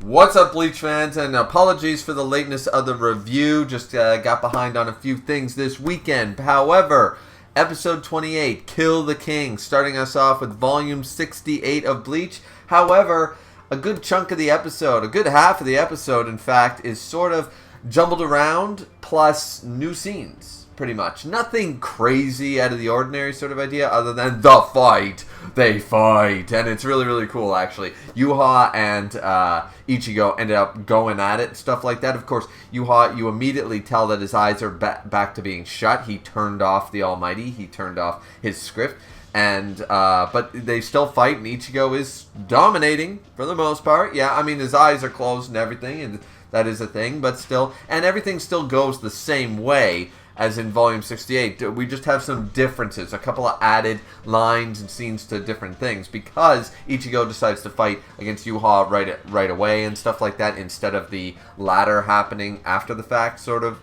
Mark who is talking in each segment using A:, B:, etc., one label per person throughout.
A: What's up, Bleach fans, and apologies for the lateness of the review. Just got behind on a few things this weekend. However, episode 28, Kill the King, starting us off with volume 68 of Bleach. However, a good chunk of the episode, a good half of the episode, in fact, is sort of jumbled around, plus new scenes. Pretty much. Nothing crazy out of the ordinary sort of idea other than the fight. They fight. And it's really, really cool, actually. Yuha and Ichigo ended up going at it and stuff like that. Of course, Yuha, you immediately tell that his eyes are back to being shut. He turned off the Almighty. He turned off his script. And but they still fight, and Ichigo is dominating for the most part. Yeah, I mean, his eyes are closed and everything, and that is a thing, but still. And everything still goes the same way as in Volume 68. We just have some differences, a couple of added lines and scenes to different things, because Ichigo decides to fight against Yuha right away and stuff like that, instead of the latter happening after the fact sort of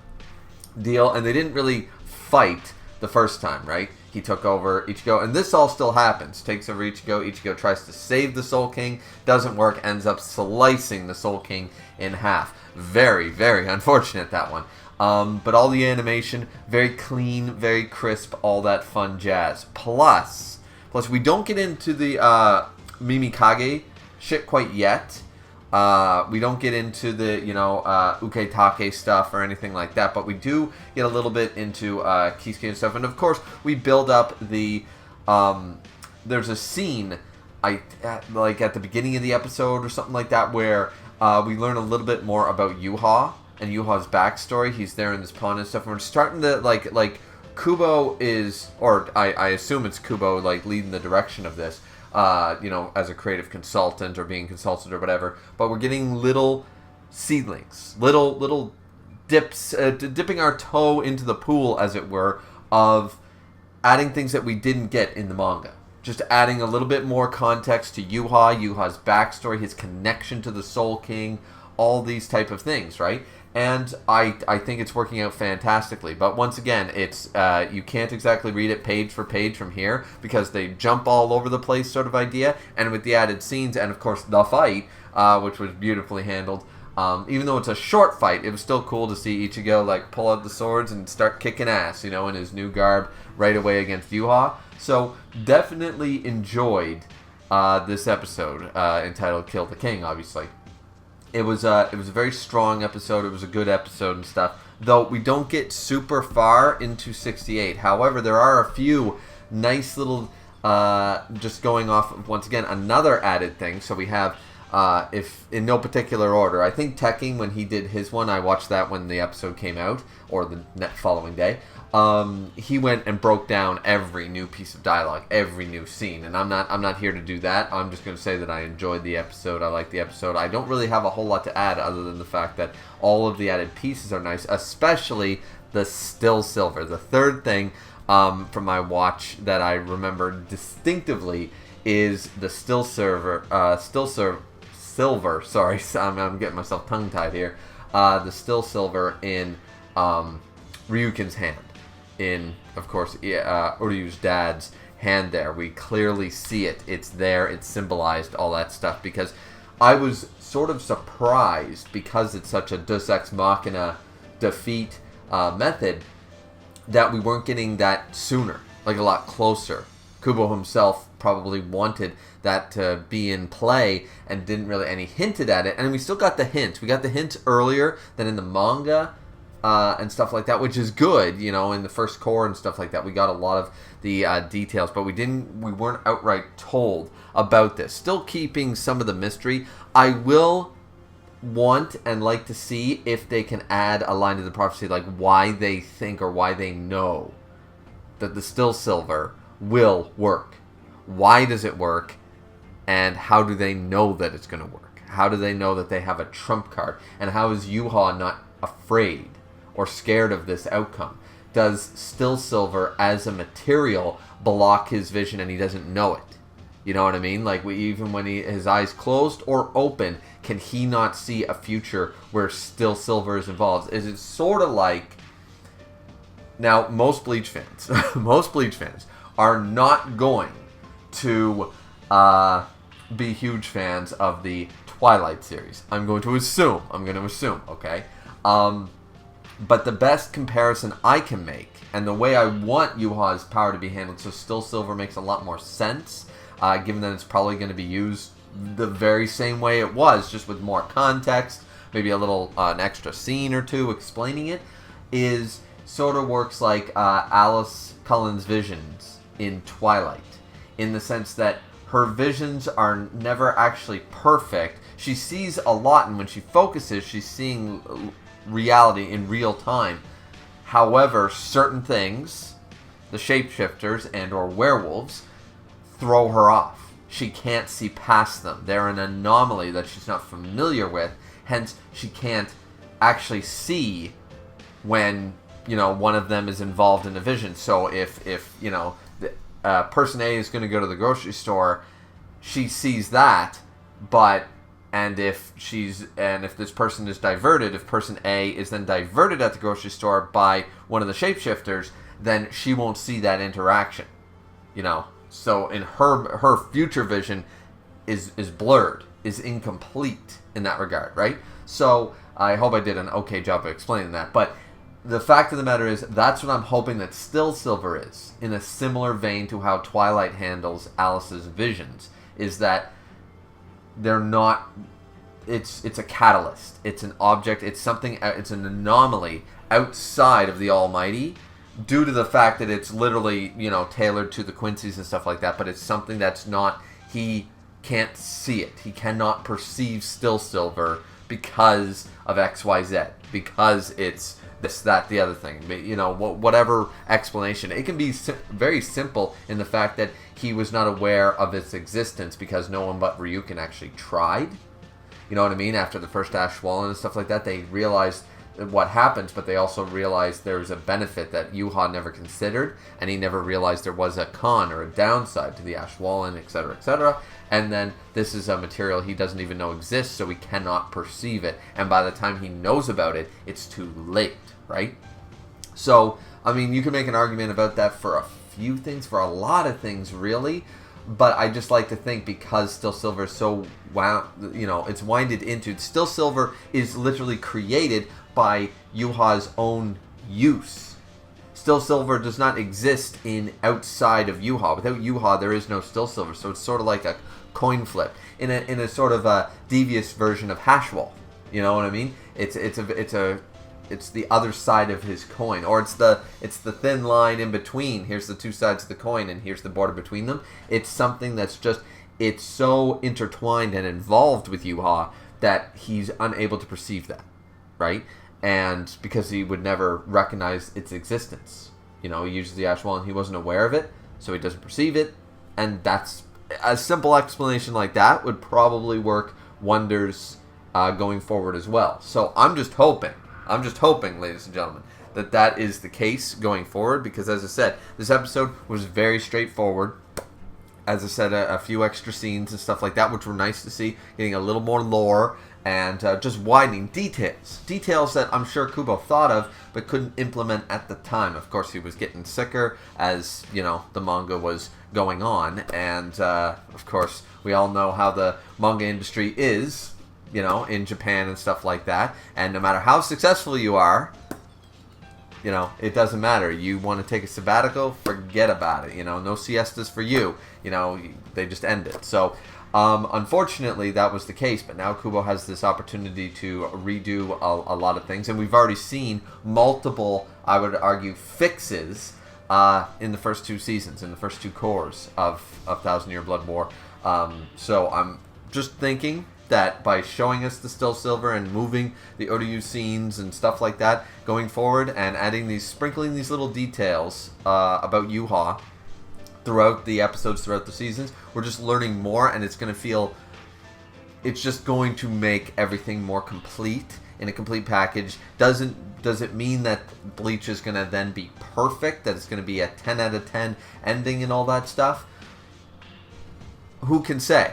A: deal. And they didn't really fight the first time, right? He took over Ichigo, and this all still happens. Takes over Ichigo. Ichigo tries to save the Soul King. Doesn't work. Ends up slicing the Soul King in half. Very, very unfortunate, that one. But all the animation, very clean, very crisp, all that fun jazz. Plus we don't get into the Mimikage shit quite yet. We don't get into the, Uketake stuff or anything like that, but we do get a little bit into Kisuke and stuff. And of course, we build up the, there's a scene, like at the beginning of the episode or something like that, where we learn a little bit more about Yuha and Yuha's backstory. He's there in this pond and stuff, and we're starting to, like Kubo is, or I assume it's Kubo, like, leading the direction of this, as a creative consultant or being consulted or whatever, but we're getting little seedlings, little dips, dipping our toe into the pool, as it were, of adding things that we didn't get in the manga. Just adding a little bit more context to Yuha's backstory, his connection to the Soul King, all these type of things, right? And I think it's working out fantastically. But once again, it's you can't exactly read it page for page from here, because they jump all over the place sort of idea. And with the added scenes, and of course the fight, which was beautifully handled. Even though it's a short fight, it was still cool to see Ichigo like pull out the swords and start kicking ass, in his new garb right away against Yuha. So definitely enjoyed this episode entitled "Kill the King." Obviously. It was a very strong episode. It was a good episode and stuff. Though we don't get super far into 68. However, there are a few nice little, just going off, once again, another added thing. So we have, if in no particular order, I think Tekking, when he did his one, I watched that when the episode came out, or the following day. He went and broke down every new piece of dialogue, every new scene, and I'm not here to do that. I'm just going to say that I enjoyed the episode. I liked the episode. I don't really have a whole lot to add, other than the fact that all of the added pieces are nice, especially the Still Silver. The third thing from my watch that I remember distinctively is the Still Silver. Sorry, I'm getting myself tongue tied here. The Still Silver in Ryuken's hand. In, of course, Uryu's dad's hand there. We clearly see it. It's there. It's symbolized, all that stuff. Because I was sort of surprised, because it's such a Deus Ex Machina defeat method, that we weren't getting that sooner. Like, a lot closer. Kubo himself probably wanted that to be in play and didn't really, and he hinted at it. And we still got the hint. We got the hint earlier than in the manga. And stuff like that, which is good, in the first core and stuff like that. We got a lot of the details, but we weren't outright told about this. Still keeping some of the mystery. I will want and like to see if they can add a line to the prophecy, like why they think or why they know that the Still Silver will work. Why does it work? And how do they know that it's going to work? How do they know that they have a trump card? And how is Yuha not afraid or scared of this outcome? Does Still Silver as a material block his vision and he doesn't know it? You know what I mean? Like, even when his eyes closed or open, can he not see a future where Still Silver is involved? Is it sort of like, now most Bleach fans are not going to be huge fans of the Twilight series. I'm going to assume, okay? But the best comparison I can make, and the way I want Yuha's power to be handled, so Still Silver makes a lot more sense, given that it's probably going to be used the very same way it was, just with more context, maybe a little an extra scene or two explaining it, is sort of works like Alice Cullen's visions in Twilight, in the sense that her visions are never actually perfect. She sees a lot, and when she focuses, she's seeing reality in real time. However, certain things, the shapeshifters and or werewolves, throw her off. She can't see past them. They're an anomaly that she's not familiar with, hence she can't actually see when, one of them is involved in a vision. So if person A is going to go to the grocery store, she sees that, and if this person is diverted, if person A is then diverted at the grocery store by one of the shapeshifters, then she won't see that interaction, So in her future vision is blurred, is incomplete in that regard, right? So I hope I did an okay job of explaining that, but the fact of the matter is, that's what I'm hoping that Still Silver is, in a similar vein to how Twilight handles Alice's visions, is that they're not, it's a catalyst, it's an object, it's an anomaly outside of the Almighty, due to the fact that it's literally, tailored to the Quincy's and stuff like that, but it's something that's not, he can't see it, he cannot perceive Still Silver because of XYZ, because it's this, that, the other thing, whatever explanation. It can be very simple in the fact that he was not aware of its existence because no one but Ryukin actually tried. You know what I mean? After the first Ash Swollen and stuff like that, they realized what happens, but they also realized there was a benefit that Yuha never considered, and he never realized there was a con or a downside to the Ash Swollen, etc., etc. And then this is a material he doesn't even know exists, so he cannot perceive it. And by the time he knows about it, it's too late, right? So, I mean, you can make an argument about that for a few things, for a lot of things, really. But I just like to think, because Still Silver is so, it's winded into, Still Silver is literally created by Yuha's own use. Still Silver does not exist outside of Yuha. Without Yuha, there is no Still Silver. So it's sort of like a coin flip in a sort of a devious version of Hashwall. You know what I mean? It's the other side of his coin, or it's the thin line in between. Here's the two sides of the coin, and here's the border between them. It's something that's it's so intertwined and involved with Yuha that he's unable to perceive that, right? And because he would never recognize its existence. He uses the Ashwell and he wasn't aware of it, so he doesn't perceive it. And that's a simple explanation like that would probably work wonders going forward as well. So I'm just hoping, ladies and gentlemen, that is the case going forward, because as I said, this episode was very straightforward. As I said, a few extra scenes and stuff like that, which were nice to see, getting a little more lore, and just widening details that I'm sure Kubo thought of but couldn't implement at the time. Of course, he was getting sicker as the manga was going on, and of course we all know how the manga industry is, in Japan and stuff like that. And no matter how successful you are, it doesn't matter. You want to take a sabbatical, forget about it. No siestas for you. They just end it. So unfortunately, that was the case, but now Kubo has this opportunity to redo a lot of things, and we've already seen multiple, I would argue, fixes in the first two seasons, in the first two cores of Thousand Year Blood War. So I'm just thinking that by showing us the Still Silver and moving the Odoyu scenes and stuff like that going forward, and sprinkling these little details about Yuha throughout the episodes, throughout the seasons, we're just learning more, and it's just going to make everything more complete in a complete package. Does it mean that Bleach is going to then be perfect, that it's going to be a 10 out of 10 ending and all that stuff? Who can say?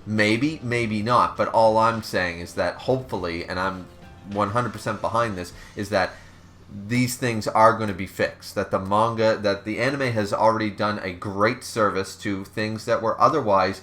A: Maybe, maybe not, but all I'm saying is that hopefully, and I'm 100% behind this, is that these things are going to be fixed. That the anime has already done a great service to things that were otherwise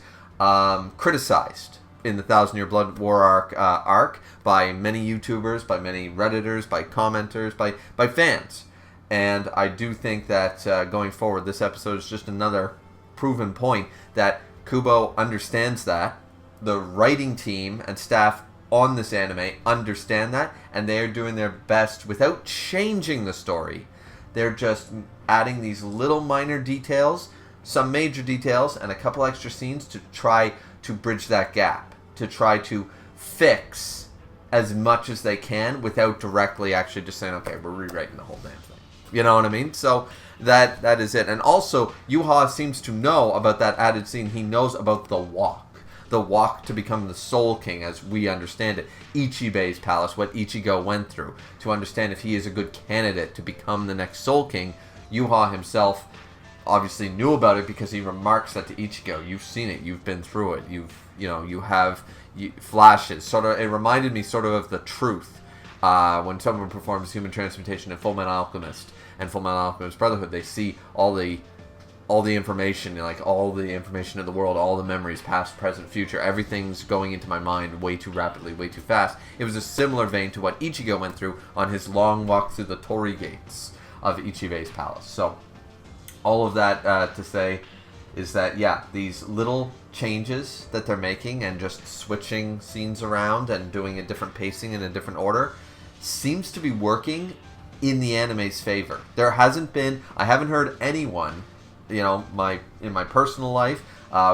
A: criticized in the Thousand Year Blood War arc by many YouTubers, by many Redditors, by commenters, by fans. And I do think that going forward, this episode is just another proven point that Kubo understands that. The writing team and staff on this anime understand that, and they are doing their best without changing the story. They're just adding these little minor details, some major details, and a couple extra scenes to try to bridge that gap, to try to fix as much as they can without directly actually just saying, okay, we're rewriting the whole damn thing. You know what I mean? So that is it. And also, Yuha seems to know about that added scene. He knows about the walk. The walk to become the Soul King, as we understand it. Ichibei's palace, what Ichigo went through. To understand if he is a good candidate to become the next Soul King. Yuha himself obviously knew about it because he remarks that to Ichigo. You've seen it. You've been through it. You have flashes. Sort of, it reminded me sort of the truth. When someone performs human transmutation in Fullmetal Alchemist and Fullmetal Alchemist Brotherhood, they see all the information, like all the information of the world, all the memories, past, present, future, everything's going into my mind way too rapidly, way too fast. It was a similar vein to what Ichigo went through on his long walk through the torii gates of Ichibei's palace. So, all of that to say is that, yeah, these little changes that they're making and just switching scenes around and doing a different pacing in a different order seems to be working in the anime's favor. There hasn't been, I haven't heard anyone, in my personal life,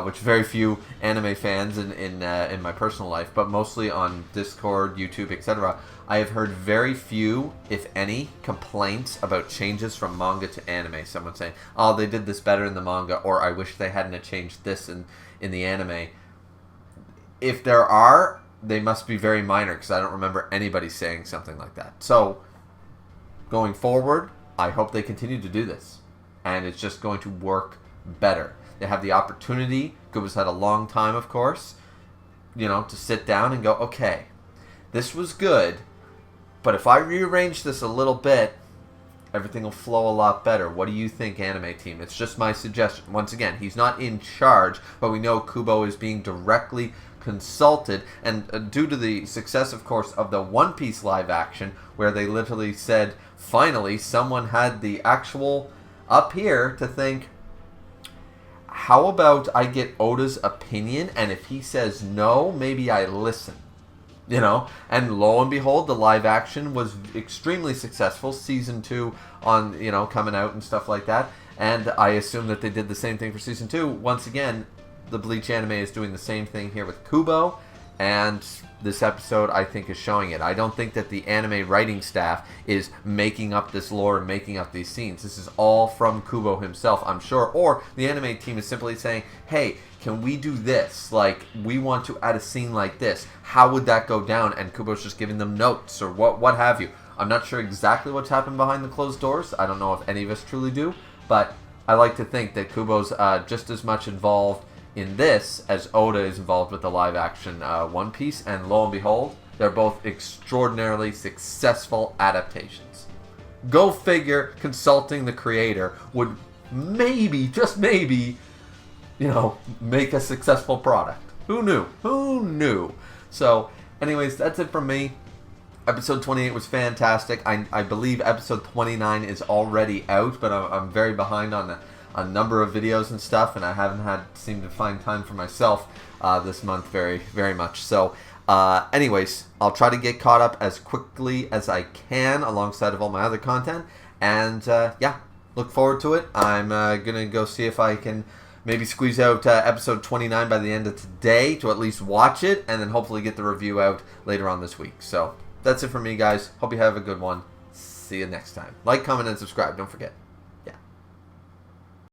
A: which very few anime fans in my personal life, but mostly on Discord, YouTube, etc. I have heard very few, if any, complaints about changes from manga to anime. Someone saying, "Oh, they did this better in the manga," or "I wish they hadn't changed this in the anime." If there are, they must be very minor, because I don't remember anybody saying something like that. So, going forward, I hope they continue to do this. And it's just going to work better. They have the opportunity, Kubo's had a long time, of course, to sit down and go, okay, this was good, but if I rearrange this a little bit, everything will flow a lot better. What do you think, anime team? It's just my suggestion. Once again, he's not in charge, but we know Kubo is being directly consulted, and due to the success, of course, of the One Piece live action, where they literally said, finally, someone had the actual up here to think, how about I get Oda's opinion, and if he says no, maybe I listen. And lo and behold, the live action was extremely successful. Season 2 on, coming out and stuff like that. And I assume that they did the same thing for Season 2. Once again, the Bleach anime is doing the same thing here with Kubo, and this episode, I think, is showing it. I don't think that the anime writing staff is making up this lore and making up these scenes. This is all from Kubo himself, I'm sure. Or the anime team is simply saying, hey, can we do this? Like, we want to add a scene like this. How would that go down? And Kubo's just giving them notes or what have you. I'm not sure exactly what's happened behind the closed doors. I don't know if any of us truly do. But I like to think that Kubo's just as much involved in this as Oda is involved with the live-action One Piece, and lo and behold, they're both extraordinarily successful adaptations. Go figure, consulting the creator would maybe, just maybe, make a successful product. Who knew? Who knew? So, anyways, that's it from me. Episode 28 was fantastic. I believe episode 29 is already out, but I'm very behind on a number of videos and stuff, and I haven't seemed to find time for myself this month very, very much. So, anyways, I'll try to get caught up as quickly as I can alongside of all my other content, and yeah, look forward to it. I'm gonna go see if I can maybe squeeze out episode 29 by the end of today to at least watch it, and then hopefully get the review out later on this week. So, that's it for me, guys. Hope you have a good one. See you next time. Like, comment, and subscribe. Don't forget.